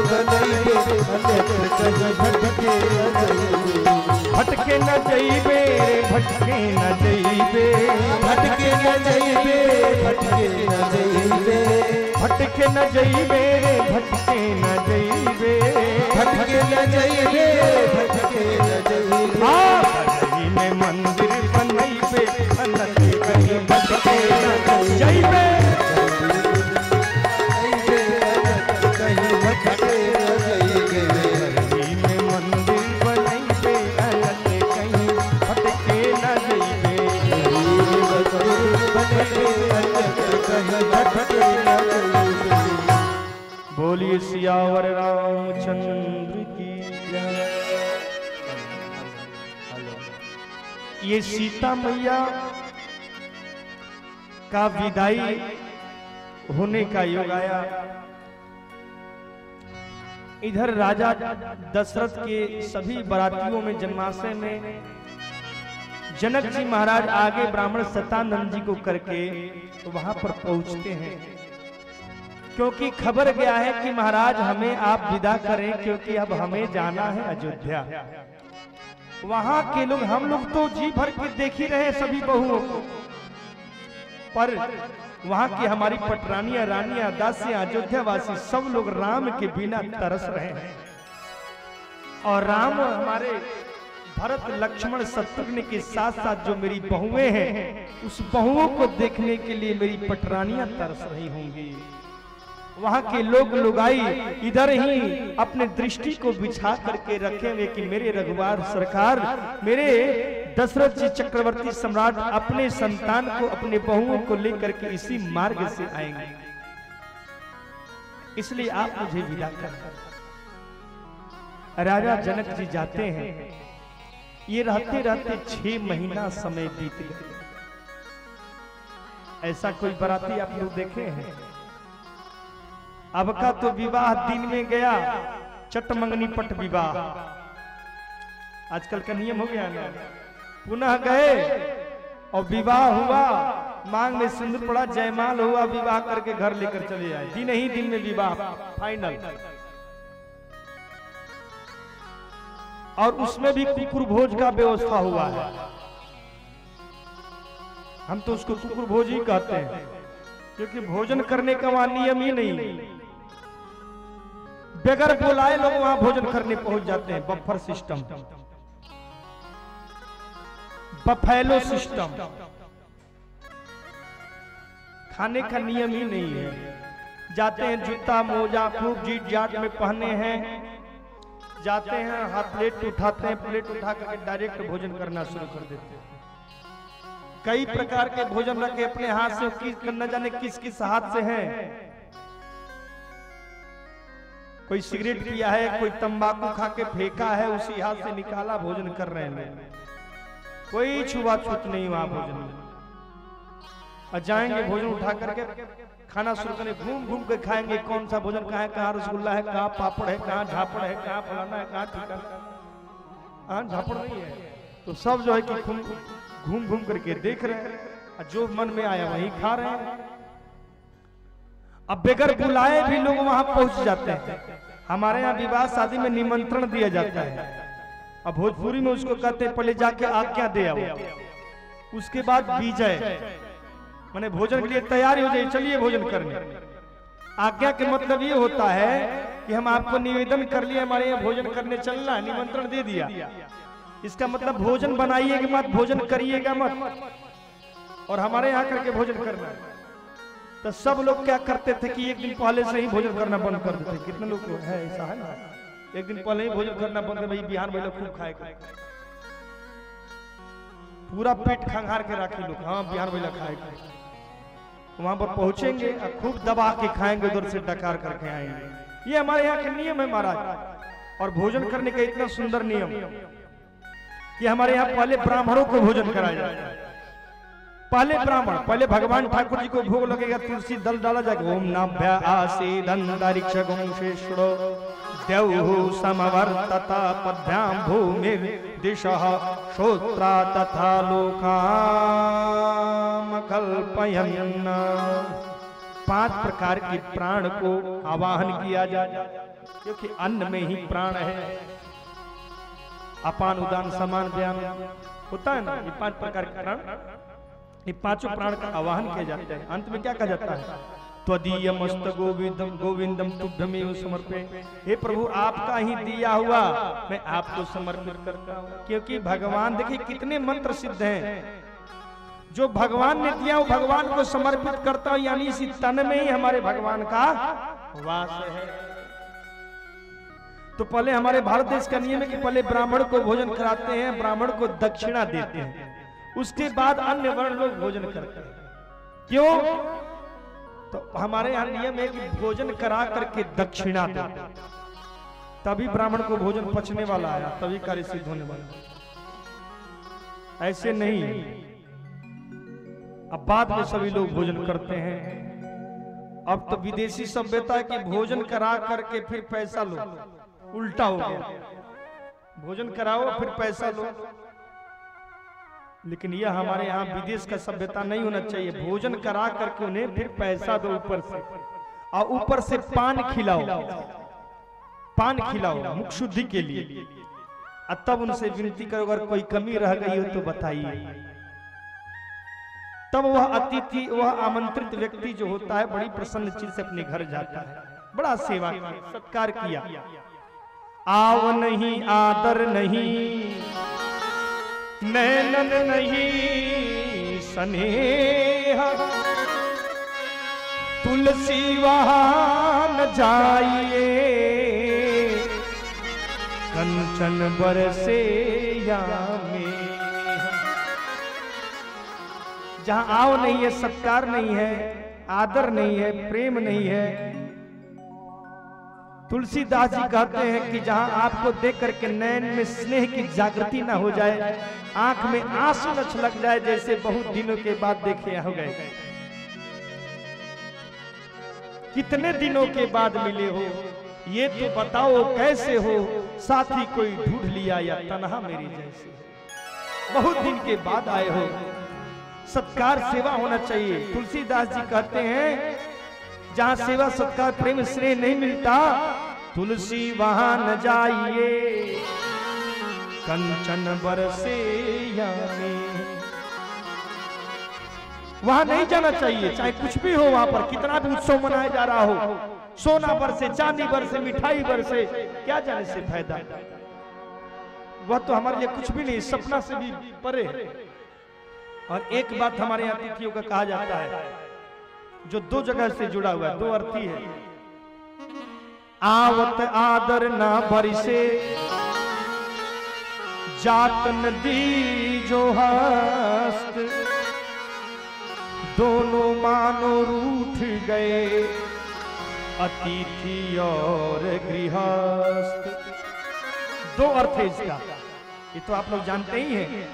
बनैबे अनत कहीं भटके न जइबे।
भटके न जइबे, भटके न जइबे।
भटके न जइबे, भटके न जइबे।
भटके न जइबे, भटके न जइबे।
भटके न जइबे, भटके न जइबे।
गली में मंदिर बनैबे, अनत कहीं भटके न जइबे।
कहीं भटके न जइबे।
गली में मंदिर बनैबे, अनत कहीं भटके न जइबे। बोलिए सियावर रामचंद्र की जय। ये सीता मैया का विदाई होने का योग आया। इधर राजा दशरथ के सभी बारातियों में जन्माशय में जनक जी महाराज आगे ब्राह्मण सतानंद जी को करके वहां पर पहुंचते हैं, क्योंकि खबर गया है कि महाराज हमें आप विदा करें, क्योंकि अब हमें जाना है अयोध्या। वहां के लोग, हम लोग तो जी भर के देख ही रहे सभी बहुओं को, पर वहां की हमारी पटरानियां, रानियां, दासियां, अयोध्यावासी सब लोग राम के बिना तरस रहे हैं। और राम हमारे भरत, लक्ष्मण, शत्रुघ्न के साथ साथ जो मेरी बहुएं हैं, उस बहुओं को देखने के लिए मेरी पटरानियां तरस रही होंगी। वहां के लोग लुगाई इधर ही अपने दृष्टि को बिछा करके रखेंगे कि मेरे रघुवर सरकार, मेरे दशरथ जी चक्रवर्ती सम्राट अपने संतान को, अपने बहुओं को लेकर के इसी मार्ग से आएंगे, इसलिए आप मुझे विदा कर। राजा जनक जी जाते हैं। ये रहते रहते 6 महीना समय बीत गए। ऐसा कोई बाराती आप लोग देखे हैं? अब का तो विवाह दिन में गया चट मंगनी पट विवाह आजकल का नियम हो गया ना। पुनः गए और विवाह हुआ, मांग में सिंदूर पड़ा, जयमाल हुआ, विवाह करके घर लेकर चले आए। दिन ही दिन में विवाह फाइनल। और उसमें भी कुकुर भोज का व्यवस्था हुआ है। हम तो उसको कुकुर भोज ही कहते हैं, क्योंकि भोजन करने का वहां नियम ही नहीं। बगैर बुलाए लोग वहां भोजन करने पहुंच जाते हैं। बफर सिस्टम, बफेलो सिस्टम, खाने का नियम ही नहीं है। जाते हैं जूता मोजा खूब जीट जाट में पहने हैं, जाते हैं हाथ प्लेट उठाते हैं, प्लेट उठा करके डायरेक्ट भोजन करना शुरू कर देते हैं। कई प्रकार के भोजन रखे अपने हाथ से, न जाने किस किस हाथ से हैं। कोई सिगरेट पिया है, कोई तंबाकू खा के फेंका है, उसी हाथ से निकाला भोजन कर रहे हैं। कोई छुआछूत नहीं वहां भोजन में। और जाएंगे भोजन उठा करके खाना शुरू करें, घूम घूम के खाएंगे। कौन सा भोजन कहाँ है, कहाँ रसगुल्ला है, कहाँ पापड़ है, कहाँ झापड़ है, कहाँ फलाना है, कहाँ टीका। हाँ झापड़ नहीं है तो सब जो है कि घूम घूम करके देख रहे हैं, जो मन में आया वही खा रहे हैं। अब बगैर बुलाए भी लोग वहां पहुंच जाते हैं। हमारे यहाँ विवाह शादी में निमंत्रण दिया जाता है। अब भोजपुरी में उसको कहते हैं पहले जाके आज्ञा दे आओ, उसके बाद विजय, माने भोजन के लिए तैयारी हो जाए, चलिए भोजन करने। आज्ञा के मतलब ये होता है कि हम आपको निवेदन कर लिए, हमारे यहाँ भोजन करने चलना है, निमंत्रण दे दिया। इसका मतलब भोजन बनाइएगा मत, भोजन करिएगा मत, और हमारे यहाँ करके भोजन करना है। तो सब लोग क्या करते थे कि एक दिन पहले से ही भोजन करना बंद कर देते। कितने लोग है ऐसा है ना, एक दिन पहले ही भोजन करना बंद कर, भाई बिहार में लोग खूब खाएगा, पूरा पेट खंगार के रखे लोग। हाँ बिहार में लोग खाएगा, वहां पर पहुंचेंगे और खूब दबा के खाएंगे, उधर से डकार करके आएंगे। ये हमारे यहाँ के नियम है महाराज। और भोजन करने का इतना सुंदर नियम कि हमारे यहाँ पहले ब्राह्मणों को भोजन कराया जाता है। पहले ब्राह्मण, पहले भगवान ठाकुर जी को भोग लगेगा, तुलसी दल डाला जाएगा। ओम नाभ्य आसीदंतरिक्षगुं शेषो देवहु समवर्तता पद्भ्याम भूमिर दिशः श्रोत्रा तथा लोकाम कल्पयन्। 5 प्रकार के प्राण को आवाहन किया जाए, क्योंकि अन्न में ही प्राण है। अपान उदान समान बयान होता है ना, ये 5 प्रकार के प्राण, ये 5 प्राण का आवाहन किया जाता है। अंत में क्या कहा जाता है, त्वदीय मस्त गोविंदम गोविंदम तुभ्यमेव समर्पे। हे प्रभु आपका ही दिया हुआ मैं आपको समर्पित करता हूँ। क्योंकि भगवान देखिए कितने मंत्र सिद्ध हैं, जो भगवान ने दिया वो भगवान को समर्पित करता हूँ, यानी इसी तन में ही हमारे भगवान का वास है। तो पहले हमारे भारत देश का नियम है कि पहले ब्राह्मण को भोजन कराते हैं, ब्राह्मण को दक्षिणा देते हैं, उसके बाद अन्य वर्ण लोग भोजन करते हैं। क्यों? तो हमारे यहाँ नियम है कि भोजन करा करके दक्षिणा दो, तभी ब्राह्मण को भोजन पचने वाला आया, तभी कार्य सिद्ध होने वाला। ऐसे नहीं, अब बाद में सभी लोग भोजन करते हैं। अब तो विदेशी सभ्यता है कि भोजन करा करके फिर पैसा लो, उल्टा हो गया, भोजन कराओ फिर पैसा लो। लेकिन यह हमारे यहाँ विदेश का सभ्यता नहीं होना चाहिए। भोजन करा करके उन्हें फिर पैसा दो ऊपर से, और ऊपर से पान खिलाओ, पान खिलाओ मुख शुद्धि के लिए, और तब उनसे विनती करो अगर कोई कमी रह गई हो तो बताइए। तब वह अतिथि, वह आमंत्रित व्यक्ति जो होता है बड़ी प्रसन्न चीज से अपने घर जाता है, बड़ा सेवा सत्कार किया। आव नहीं आदर नहीं, नैनन नहीं स्नेह, तुलसी वहां जाइए, कंचन बरसे या में। जहां आओ नहीं है, सत्कार नहीं है, आदर नहीं है, प्रेम नहीं है। तुलसीदास जी कहते हैं कि जहां आपको देख करके नैन में स्नेह की जागृति ना हो जाए, आंख में आंसू न छलक जाए, जैसे बहुत दिनों के बाद देखे हो गए। कितने दिनों के बाद मिले हो, ये तो बताओ कैसे हो, साथी कोई ढूंढ लिया या तन्हा मेरी जैसे। बहुत दिन के बाद आए हो, सत्कार सेवा होना चाहिए। तुलसीदास जी कहते हैं जहां सेवा सत्कार प्रेम स्नेह नहीं मिलता, तुलसी वहां न जाइए, कंचन बरसे यामी। वहां नहीं जाना चाहिए, चाहे कुछ भी हो, वहां पर कितना भी उत्सव मनाया जा रहा हो, सोना बरसे, चांदी बरसे, मिठाई बरसे, क्या जाने से फायदा। वह तो हमारे लिए कुछ भी नहीं, सपना से भी परे। और एक बात हमारे यहाँ तिथियों का कहा जाता है जो दो जगह से जुड़ा हुआ है, दो अर्थी है। आवत आदर ना बरिसे, जात नदी जो हस्त, दोनों मानो रूठ गए, अतिथि और गृहस्थ। दो अर्थ है इसका, ये तो आप लोग जानते ही हैं।